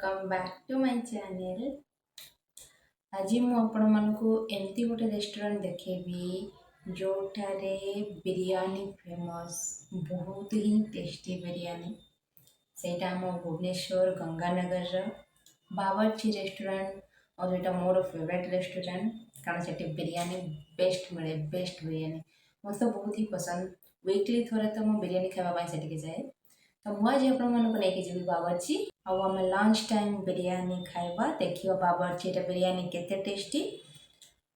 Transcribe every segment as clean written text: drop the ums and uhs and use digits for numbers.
welcome back to my channel. ଆଜି ମୁଁ ଆପଣମାନଙ୍କୁ ଏମିତି ଗୋଟେ ରେଷ୍ଟୁରାଣ୍ଟ ଦେଖେଇବି ଯେଉଁଠାରେ ବିରିୟାନୀ ଫେମସ୍, ବହୁତ ହିଁ ଟେଷ୍ଟି ବିରିୟାନୀ। ସେଇଟା ଆମ ଭୁବନେଶ୍ୱର ଗଙ୍ଗାନଗରର ବାବରଚି ରେଷ୍ଟୁରାଣ୍ଟ। ଆଉ ସେଇଟା ମୋର ଫେଭରେଟ୍ ରେଷ୍ଟୁରାଣ୍ଟ, କାରଣ ସେଠି ବିରିୟାନୀ ବେଷ୍ଟ ମିଳେ, ବେଷ୍ଟ ବିରିୟାନୀ ମୋତେ ତ ବହୁତ ହିଁ ପସନ୍ଦ। ୱିକଲି ଥରେ ତ ମୁଁ ବିରିୟାନୀ ଖାଇବା ପାଇଁ ସେଠିକି ଯାଏ। ତ ମୁଁ ଆଜି ଆପଣମାନଙ୍କୁ ନେଇକି ଯିବି ବାବରଚି, ଆଉ ଆମେ ଲଞ୍ଚ ଟାଇମ୍ ବିରିୟାନୀ ଖାଇବା, ଦେଖିବା ବାବରଚିରେ ବିରିୟାନୀ କେତେ ଟେଷ୍ଟି।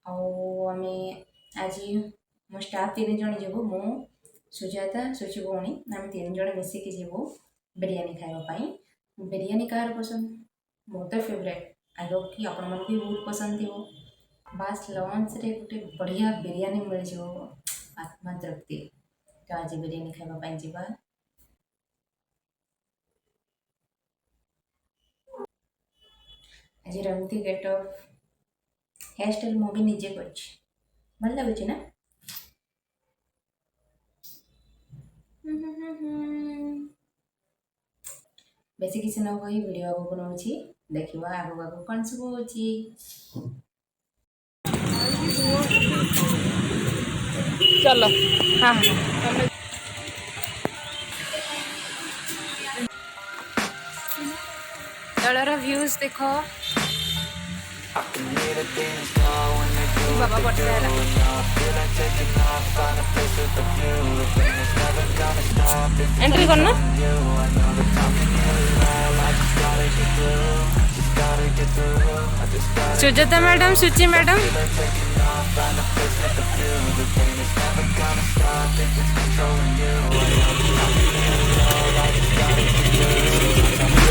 ଆଉ ଆମେ ଆଜି ମୋ ଷ୍ଟାଫ୍ 3 ଜଣ ଯିବୁ, ମୁଁ, ସୁଜାତା, ସୁଚି ଭଉଣୀ, ଆମେ 3 ଜଣ ମିଶିକି ଯିବୁ ବିରିୟାନୀ ଖାଇବା ପାଇଁ। ବିରିୟାନୀ କାହାର ପସନ୍ଦ? ମୋର ତ ଫେଭରେଟ୍। ଆଇ ହୋପ୍ କି ଆପଣମାନଙ୍କୁ ବି ବହୁତ ପସନ୍ଦ ଥିବ। ବାସ୍ ଲଞ୍ଚରେ ଗୋଟେ ବଢ଼ିଆ ବିରିୟାନୀ ମିଳିଯିବ, ଆତ୍ମା ତୃପ୍ତି। ତ ଆଜି ବିରିୟାନୀ ଖାଇବା ପାଇଁ ଯିବା। ଆଜିର ଏମିତି ଗେଟଅପ୍, ହେୟାର ଷ୍ଟାଇଲ୍ ମୁଁ ବି ନିଜେ କରିଛି, ଭଲ ଲାଗୁଛି ନା? ବେଶୀ କିଛି ନ କହି ଭିଡ଼ିଓ ଆଗକୁ ନେଉଛି, ଦେଖିବା ଆଗକୁ ଆଗକୁ କ'ଣ ସବୁ ହେଉଛି। चलो हाँ हाँ तलर व्यूज देखो बाबा बढ़ते एंट्री करना सुजाता मैडम, सुचि madam,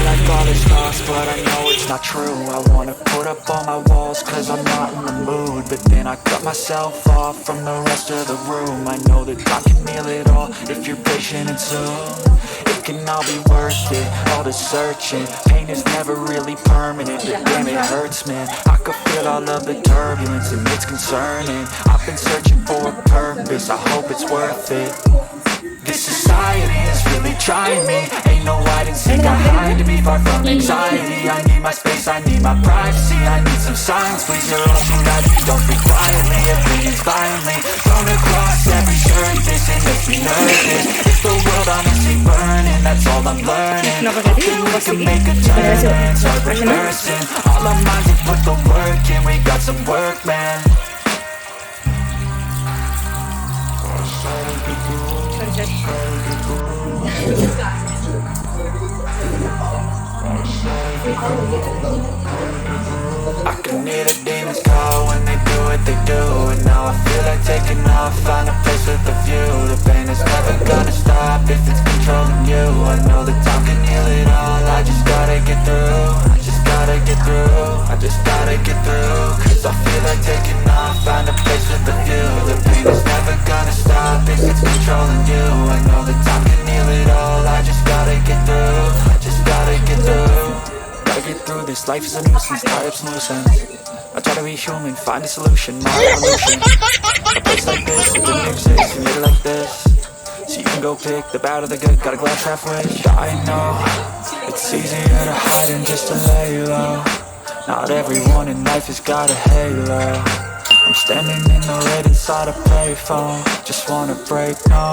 like all is lost, but I know it's not true. I wanna put up all my walls, cause I'm not in the mood. But then I cut myself off from the rest of the room. I know that time can heal it all, if you're patient and soon. It can all be worth it, all the searching. Pain is never really permanent, but damn it hurts, man. I could feel all of the turbulence and it's concerning. I've been searching for a purpose, I hope it's worth it. This society is really trying me. Ain't no hide and seek, I'm hiding me far from anxiety. I need my space, I need my privacy. I need some silence, please, your own humanity. Don't speak quietly, opinions violently thrown across every surface. It makes me nervous. If the world honestly burning, that's all I'm learning. Hoping we can make a turn, start reversing. All our minds have put the work in, we got some work, man. I can hear the demons call when they do what they do. And now I feel like taking off, find a place with a view. The pain is never gonna stop if it's controlling you. I know that time can heal it all, I just gotta get through. I just gotta get through, I just gotta get through. Cause I feel like taking off, find a place with a view. The pain is never gonna stop if it's controlling you. I know that time can heal it all, I just gotta get through. I just gotta get through. Gotta get through this, life is a nuisance, tie up some loose ends. I try to be human, find a solution, my evolution. A place like this, it didn't exist, you made it like this. So you can go pick the bad or the good, got a glass halfway. I know, it's easier to hide than just to lay low. Not everyone in life has got a halo. I'm standing in the red inside a payphone, just wanna break, no.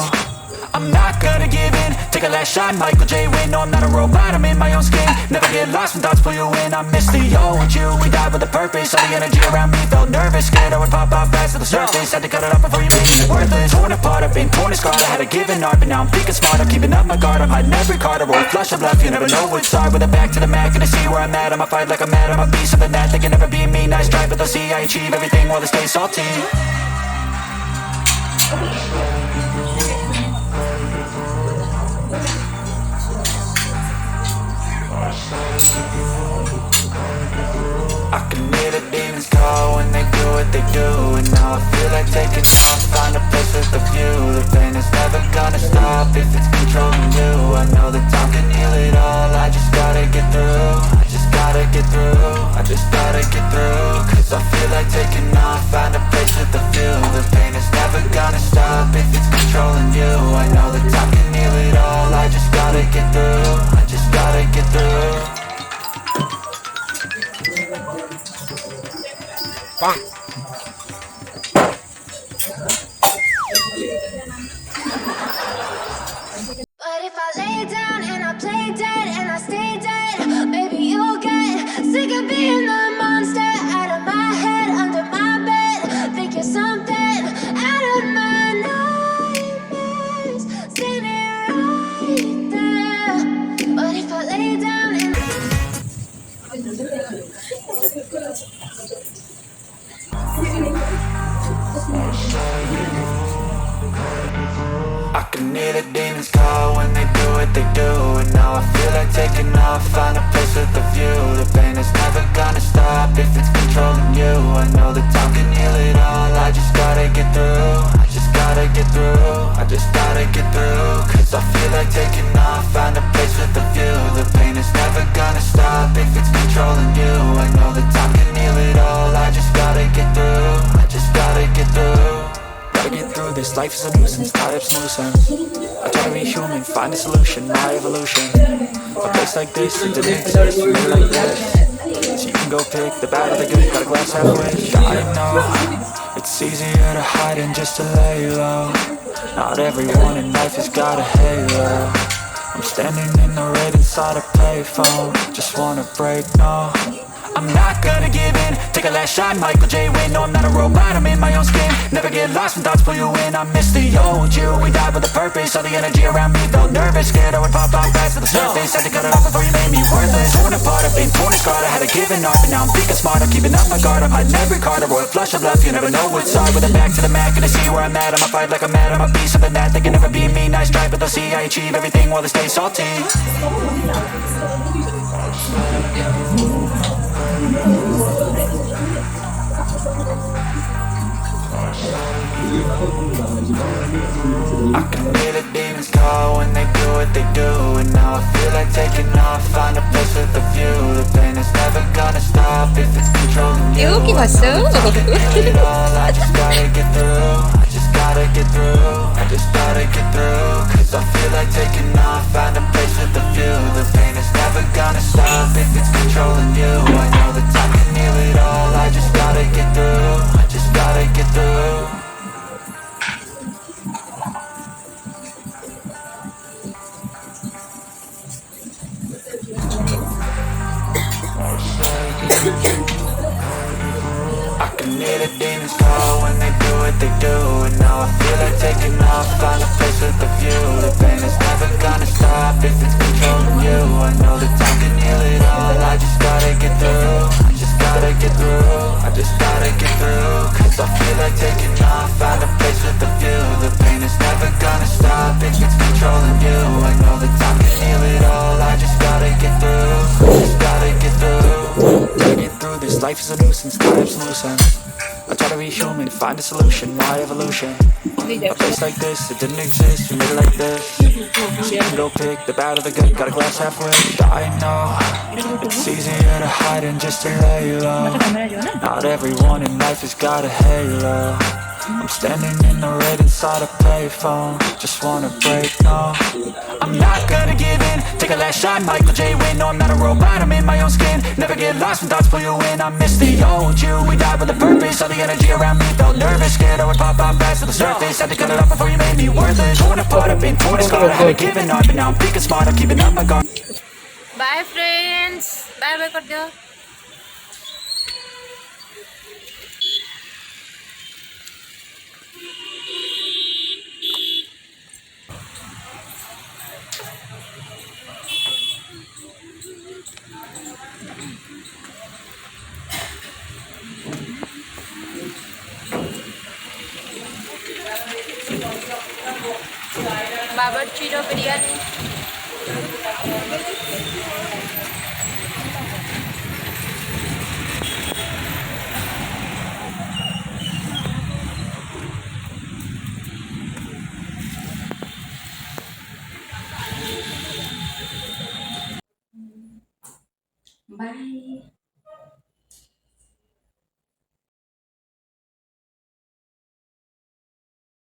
I'm not gonna give in, take a last shot, Michael J. Win. No, I'm not a robot, I'm in my own skin. Never get lost when thoughts pull you in. I miss the old with you, we died with a purpose. All the energy around me felt nervous, scared I would pop off fast to the surface. Had to cut it off before you made it worthless. Torn apart, I've been torn and scarred. I had a given art, but now I'm thinking smart. I'm keeping up my guard, I'm hiding every card. I roll a flush of love, you never know what's hard. With a back to the mat, gonna see where I'm at. I'ma fight like I'm mad, I'ma be something that they can never be me. Nice try, but they'll see I achieve everything while they stay salty. I can hear the demons call when they do what they do. And now I feel like taking off, find a place with a view. The pain is never gonna stop if it's controlling you. I know that time can heal it all, I just gotta get through. I just gotta get through, I just gotta get through. Cause I feel like taking off, find a place with a view. The pain is never gonna stop if it's controlling you. I know that time can heal it all, I just gotta get through. I just gotta get through. But if I lay down and I play dead and I stay dead, maybe you'll get sick of being the monster out of my head, under my bed. Think you're something out of my nightmares, standing right there. But if I lay down and I can hear the demons call when they do what they do. And now I feel like taking off, find a place with a view. The pain is never gonna stop if it's controlling you. I know that time can heal it all, I just gotta get through. I just gotta get through, I just gotta get through. Cause I feel like taking off, find a place with a view. The pain is never gonna stop if it's controlling you. I know that time can heal it all, I just gotta get through. I just gotta get through. Gotta get through this, life is a nuisance, tie up some loose ends. I try to be human, find a solution, my evolution. A place like this, it didn't exist, for me like this. So you can go pick the bad or the good, got a glass halfway. I know, it's easier to hide than just to lay low. Not everyone in life has got a halo. I'm standing in the red inside a payphone. Just wanna break, no, I'm not gonna give in. Take a last shot, Michael J. Win. No, I'm not a robot, I'm in my own skin. Never get lost when thoughts pull you in. I miss the old you, we died with a purpose. All the energy around me felt nervous, scared I would pop out fast to the surface. Had to cut it off before you made me worthless. Torn apart, I've been torn and scarred. I had to give an art, but now I'm thinking smart. I'm keeping up my guard, I'm hiding every card. A royal flush of love, you never know what's hard. With a back to the mat, gonna see where I'm at. I'ma fight like I'm mad, I'ma be something that they can never be me. Nice try, but they'll see I achieve everything while they stay salty. I can hear the demons call when they do what they do. And now I feel like taking off, find a place with a view. The pain is never gonna stop if it's controlling you. 여기 봤어? I just gotta get through, I just gotta get through, I just gotta get through. Cause I feel like taking off, find a place with a view. The pain is never gonna stop if it's controlling you. I know that time can heal it all, I just gotta get through, I just gotta get through. I can hear the demons call when they do what they do. And now I feel like taking off, find a place with a view. The pain is never gonna stop if it's controlling you. I know that time can heal it all, I just gotta get through. I just gotta get through, I just gotta get through. Cause I feel like taking off, find a place with a view. The pain is never gonna stop if it's controlling you. I know that time can heal it all, I just gotta get through. I just gotta get through. Gotta get through this, life is a nuisance, tie up some loose ends. I try to be human, find a solution, my evolution. A place like this, it didn't exist, we made it like this. So you can go pick the bad or the good, got a glass halfway. I know, it's easier to hide than just to lay low. Not everyone in life has got a halo. I'm standing in the red inside a payphone. Just wanna break, no, I'm not gonna give in. Take a last shot, Michael J. Win. No, I'm not a robot, I'm in my own skin. Never get lost when thoughts pull you in. I miss the old you, we died with a purpose. All the energy around me felt nervous, scared I would pop out fast to the surface. Had to cut it off before you made me worthless. Torn apart, I've been torn and scarred. I had to give an art, but now I'm thinking smart. I'm keeping up my guard. Bye friends, bye bye कर दो. बाबरची बिर्याणी